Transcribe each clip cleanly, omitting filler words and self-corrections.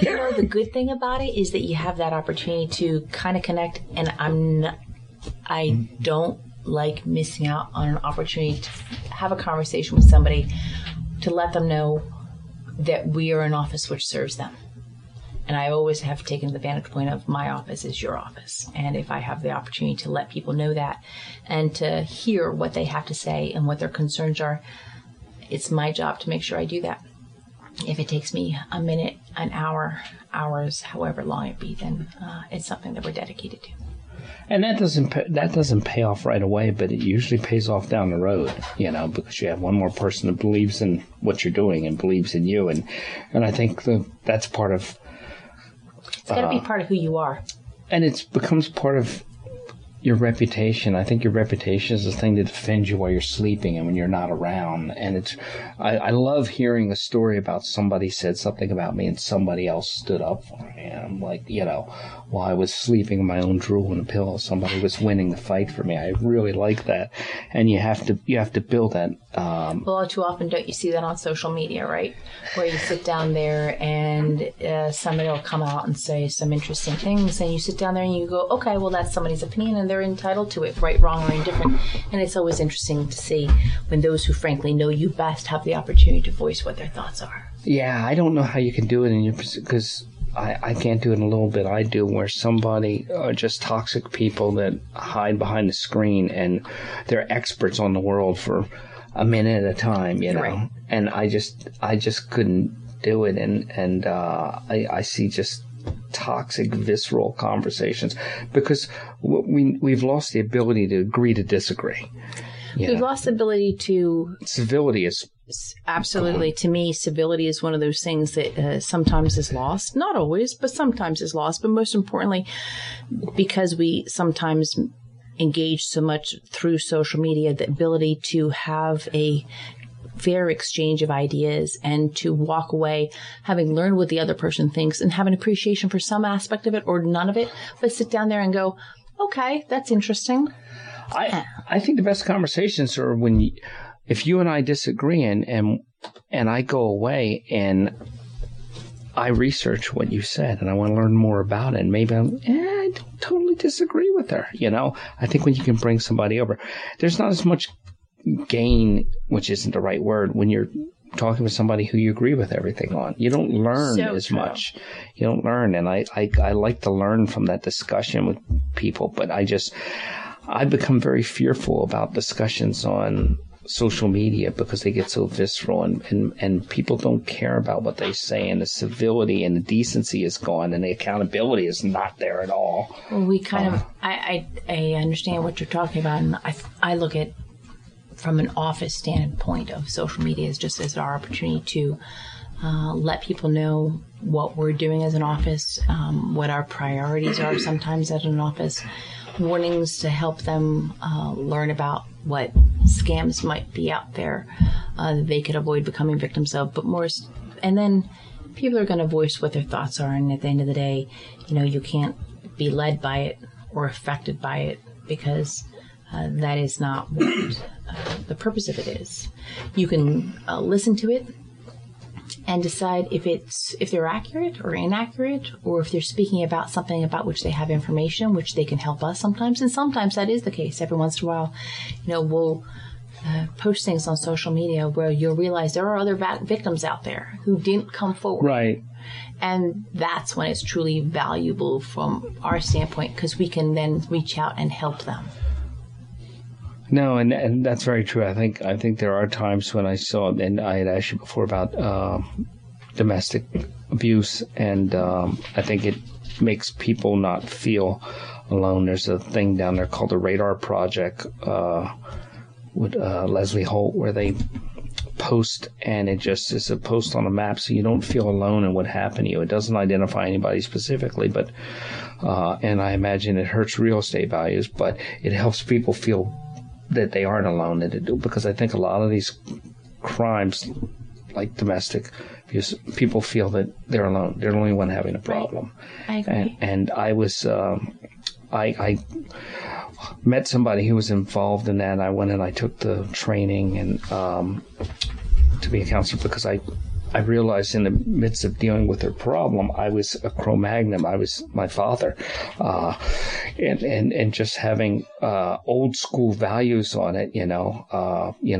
Well, the good thing about it is that you have that opportunity to kind of connect, and I don't like missing out on an opportunity to have a conversation with somebody to let them know that we are an office which serves them. And I always have taken the vantage point of my office is your office. And if I have the opportunity to let people know that and to hear what they have to say and what their concerns are, it's my job to make sure I do that. If it takes me a minute, an hour, hours, however long it be, then it's something that we're dedicated to. And that doesn't pay off right away, but it usually pays off down the road, because you have one more person that believes in what you're doing and believes in you. And I think that's part of... It's got to be part of who you are. And it becomes part of your reputation. I think your reputation is the thing that defends you while you're sleeping and when you're not around. And I love hearing a story about somebody said something about me and somebody else stood up for me. And I'm like, while I was sleeping in my own drool and a pillow, somebody was winning the fight for me. I really like that. And you have to build that. Well, all too often, don't you see that on social media, right? Where you sit down there and somebody will come out and say some interesting things, and you sit down there and you go, okay, well, that's somebody's opinion and they're entitled to it, right, wrong, or indifferent. And it's always interesting to see when those who frankly know you best have the opportunity to voice what their thoughts are. Yeah, I don't know how you can do it because I can't do it in a little bit. I do, where somebody are just toxic people that hide behind the screen and they're experts on the world for a minute at a time, Right. And I just couldn't do it. And I see just toxic, visceral conversations because we've lost the ability to agree to disagree. We've lost the ability to... Civility is... Absolutely. To me, civility is one of those things that sometimes is lost. Not always, but sometimes is lost. But most importantly, because we sometimes engage so much through social media, the ability to have a fair exchange of ideas and to walk away having learned what the other person thinks and have an appreciation for some aspect of it or none of it, but sit down there and go, okay, that's interesting. I think the best conversations are if you and I disagree and I go away and I research what you said and I want to learn more about it, and maybe I don't totally disagree with her. I think when you can bring somebody over, there's not as much gain, which isn't the right word, when you're talking with somebody who you agree with everything on. You don't learn as much. You don't learn, and I like to learn from that discussion with people, but I've become very fearful about discussions on social media because they get so visceral and people don't care about what they say, and the civility and the decency is gone and the accountability is not there at all. Well, we kind of, I understand what you're talking about, and I look at from an office standpoint of social media as just as our opportunity to let people know what we're doing as an office, what our priorities are sometimes at an office, warnings to help them learn about what scams might be out there that they could avoid becoming victims of. And then people are going to voice what their thoughts are, and at the end of the day, you can't be led by it or affected by it because that is not what the purpose of it is. You can listen to it and decide if they're accurate or inaccurate, or if they're speaking about something about which they have information, which they can help us sometimes. And sometimes that is the case. Every once in a while, we'll post things on social media where you'll realize there are other victims out there who didn't come forward. Right. And that's when it's truly valuable from our standpoint, because we can then reach out and help them. No, and that's very true. I think there are times when I saw, and I had asked you before about domestic abuse, and I think it makes people not feel alone. There's a thing down there called the Radar Project with Leslie Holt, where they post, and it just is a post on a map, so you don't feel alone in what happened to you. It doesn't identify anybody specifically, but and I imagine it hurts real estate values, but it helps people feel that they aren't alone, because I think a lot of these crimes, like domestic abuse, people feel that they're alone. They're the only one having a problem. Right. I agree. And I was, I met somebody who was involved in that. I went and I took the training and to be a counselor because I I realized in the midst of dealing with her problem, I was a Cro-Magnon. I was my father, and just having old school values on it.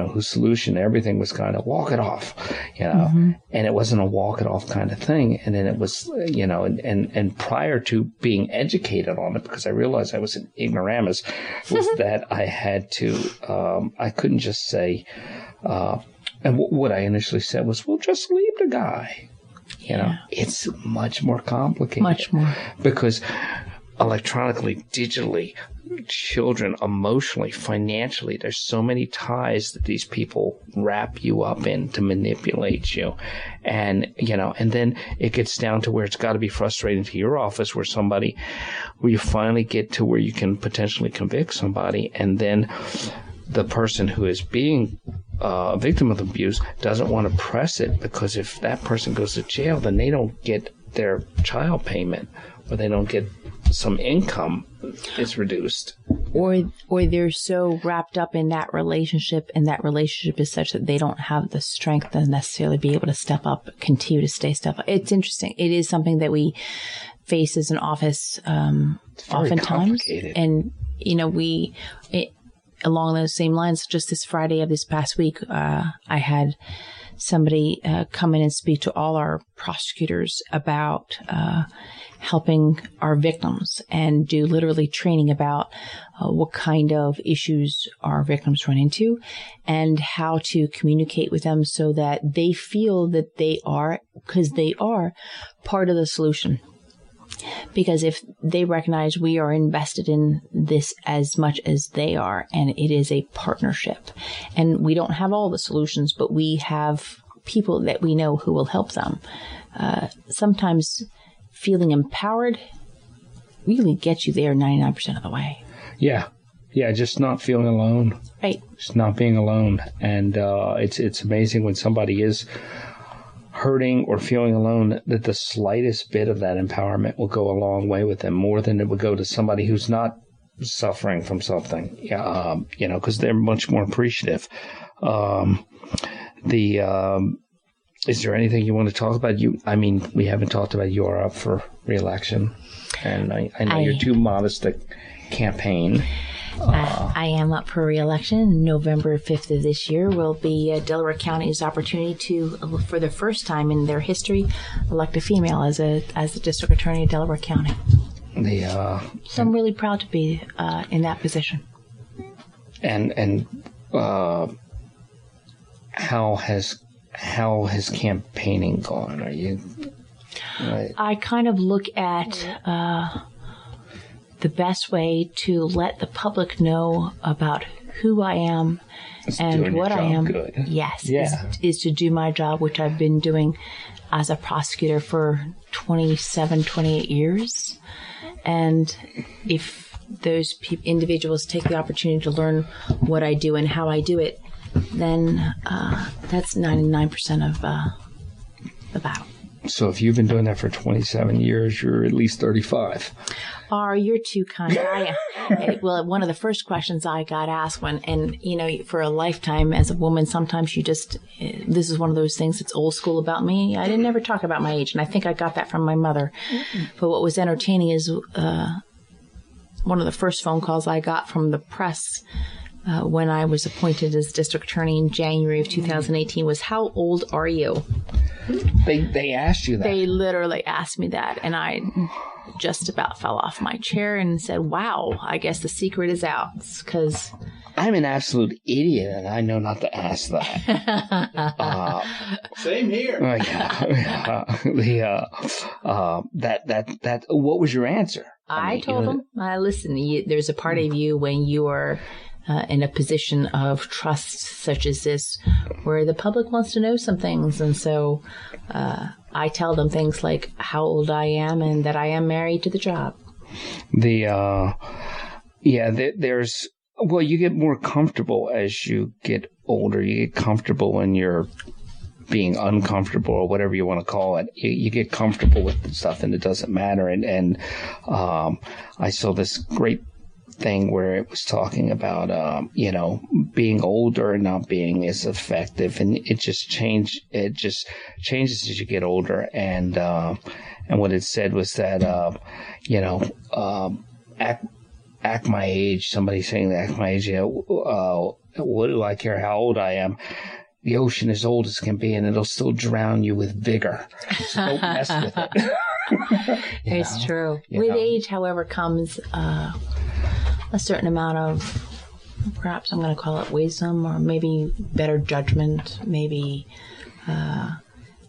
Whose solution to everything was kind of walk it off, and it wasn't a walk it off kind of thing. And then it was, and prior to being educated on it, because I realized I was an ignoramus, was that I had to, I couldn't just say. And what I initially said was, well, just leave the guy. It's much more complicated. Much more. Because electronically, digitally, children, emotionally, financially, there's so many ties that these people wrap you up in to manipulate you. And then it gets down to where it's got to be frustrating to your office where you finally get to where you can potentially convict somebody, and then the person who is being a victim of abuse doesn't want to press it, because if that person goes to jail, then they don't get their child payment, or they don't get some income is reduced. Or they're so wrapped up in that relationship, and that relationship is such that they don't have the strength to necessarily be able to step up, continue to step up. It's interesting. It is something that we face as an office oftentimes. And, along those same lines, just this Friday of this past week, I had somebody come in and speak to all our prosecutors about helping our victims, and do literally training about what kind of issues our victims run into and how to communicate with them so that they feel that they are, because they are, part of the solution. Because if they recognize we are invested in this as much as they are, and it is a partnership, and we don't have all the solutions, but we have people that we know who will help them. Sometimes feeling empowered really gets you there 99% of the way. Yeah, just not feeling alone. Right. Just not being alone. And it's amazing when somebody is hurting or feeling alone, that the slightest bit of that empowerment will go a long way with them, more than it would go to somebody who's not suffering from something, because they're much more appreciative. Is there anything you want to talk about? We haven't talked about you are up for re-election, and I know you're too modest to campaign. I am up for re-election. November 5th of this year will be Delaware County's opportunity to, for the first time in their history, elect a female as the district attorney of Delaware County. So I'm really proud to be in that position. And how has campaigning gone? Are you? I kind of look at the best way to let the public know about who I am and what I am. Good. Yes, is to do my job, which I've been doing as a prosecutor for 28 years. And if those individuals take the opportunity to learn what I do and how I do it, then that's 99% of the battle. So if you've been doing that for 27 years, you're at least 35. You're too kind. Well, one of the first questions I got asked for a lifetime as a woman, sometimes this is one of those things that's old school about me. I didn't ever talk about my age, and I think I got that from my mother. Mm-hmm. But what was entertaining is one of the first phone calls I got from the press when I was appointed as district attorney in January of 2018 was, "How old are you?" They asked you that. They literally asked me that, and I just about fell off my chair and said, "Wow, I guess the secret is out." Because I'm an absolute idiot, and I know not to ask that. Same here. What was your answer? I told them, listen, there's a part of you when you are in a position of trust such as this, where the public wants to know some things. And so I tell them things like how old I am and that I am married to the job. You get more comfortable as you get older. You get comfortable when you're being uncomfortable, or whatever you want to call it. You get comfortable with the stuff, and it doesn't matter. And I saw this great thing where it was talking about, being older and not being as effective. And it just changes as you get older. And what it said was that, act my age. Somebody saying that act my age. What do I care how old I am? The ocean is old as can be, and it'll still drown you with vigor. So don't mess with it. It's true. With age, however, comes a certain amount of, perhaps I'm going to call it wisdom, or maybe better judgment, maybe,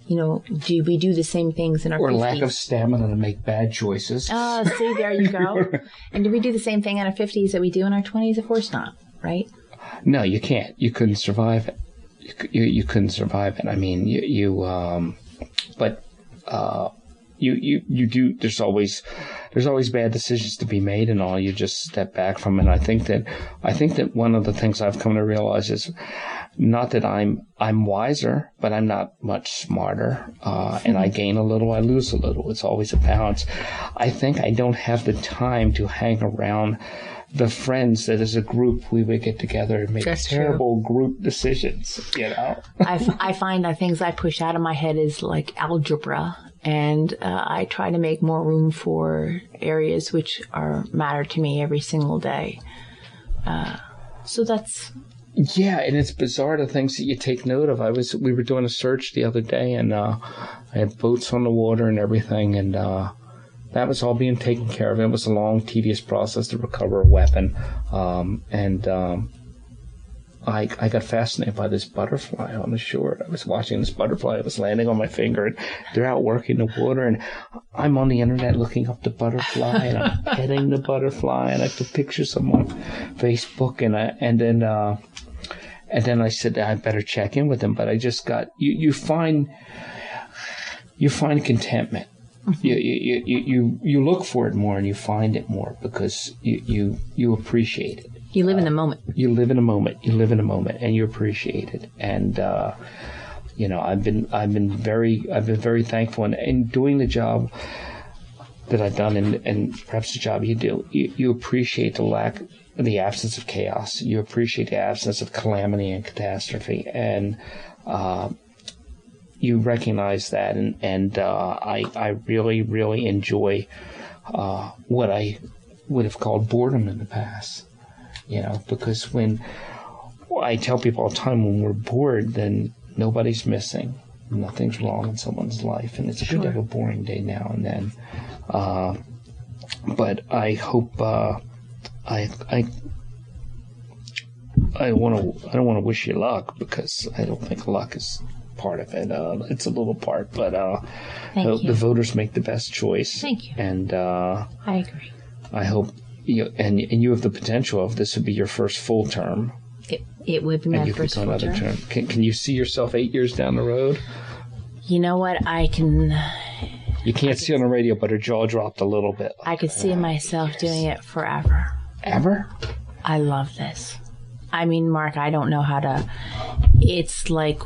do we do the same things in our 50s? Or lack of stamina to make bad choices. See, there you go. And do we do the same thing in our 50s that we do in our 20s? Of course not, right? No, you can't. You couldn't survive it. You couldn't survive it. I mean, you do. There's always bad decisions to be made, and all. You just step back from it. I think that one of the things I've come to realize is not that I'm wiser, but I'm not much smarter. And I gain a little, I lose a little. It's always a balance. I think I don't have the time to hang around the friends that as a group we would get together and make terrible group decisions, I find that things I push out of my head is like algebra, and I try to make more room for areas which matter to me every single day. So that's... Yeah, and it's bizarre the things that you take note of. We were doing a search the other day, and I had boats on the water and everything, and that was all being taken care of. It was a long, tedious process to recover a weapon. I got fascinated by this butterfly on the shore. I was watching this butterfly. It was landing on my finger, and they're out working the water. And I'm on the internet looking up the butterfly, and I'm petting the butterfly, and I took pictures on my Facebook. And then I said I better check in with them. But I just got you find contentment. You look for it more, and you find it more because you appreciate it. You live in the moment. You live in a moment. You live in a moment, and you appreciate it. And I've been very thankful in doing the job that I've done, and perhaps the job you do. You appreciate the absence of chaos. You appreciate the absence of calamity and catastrophe, and you recognize that, and I really, really enjoy what I would have called boredom in the past. Because when I tell people all the time, when we're bored, then nobody's missing, nothing's wrong in someone's life, and it's good to have a boring day now and then. But I hope I don't want to wish you luck, because I don't think luck is part of it. It's a little part, but the voters make the best choice. Thank you. And I agree. I hope and you have the potential of this would be your first full term. It would be my first full term. Can you see yourself 8 years down the road? You know what? I can. You can't see on the radio, but her jaw dropped a little bit. I could see myself doing it forever. Ever? I love this. I mean, Mark, I don't know how to. It's like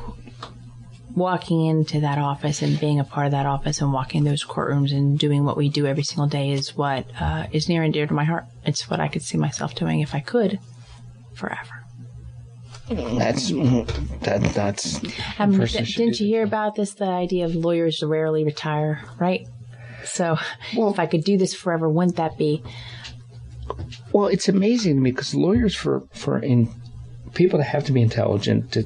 walking into that office and being a part of that office and walking those courtrooms and doing what we do every single day is what is near and dear to my heart. It's what I could see myself doing if I could forever. That's didn't you hear about this? The idea of lawyers rarely retire, right? So if I could do this forever, wouldn't that be? Well, it's amazing to me because lawyers for people that have to be intelligent to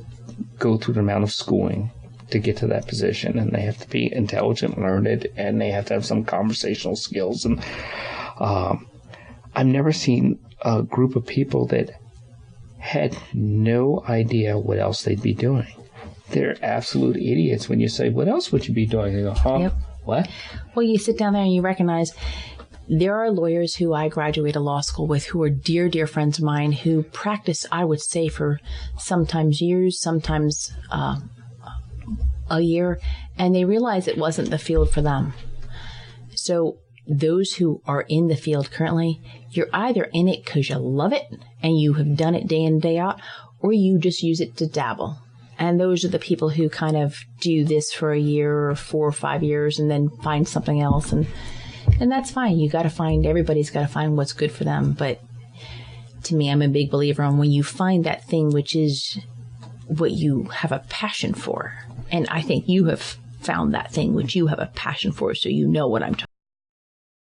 go through the amount of schooling to get to that position, and they have to be intelligent, learned, and they have to have some conversational skills. And I've never seen a group of people that had no idea what else they'd be doing. They're absolute idiots when you say, what else would you be doing? They go, huh? Yep. What? Well, you sit down there and you recognize there are lawyers who I graduated law school with who are dear, dear friends of mine who practice, I would say, for sometimes years, sometimes a year, and they realize it wasn't the field for them. So those who are in the field currently, you're either in it because you love it and you have done it day in, day out, or you just use it to dabble. And those are the people who kind of do this for a year or 4 or 5 years and then find something else. And that's fine. Everybody's got to find what's good for them. But to me, I'm a big believer on when you find that thing which is what you have a passion for. And I think you have found that thing which you have a passion for, so you know what I'm talking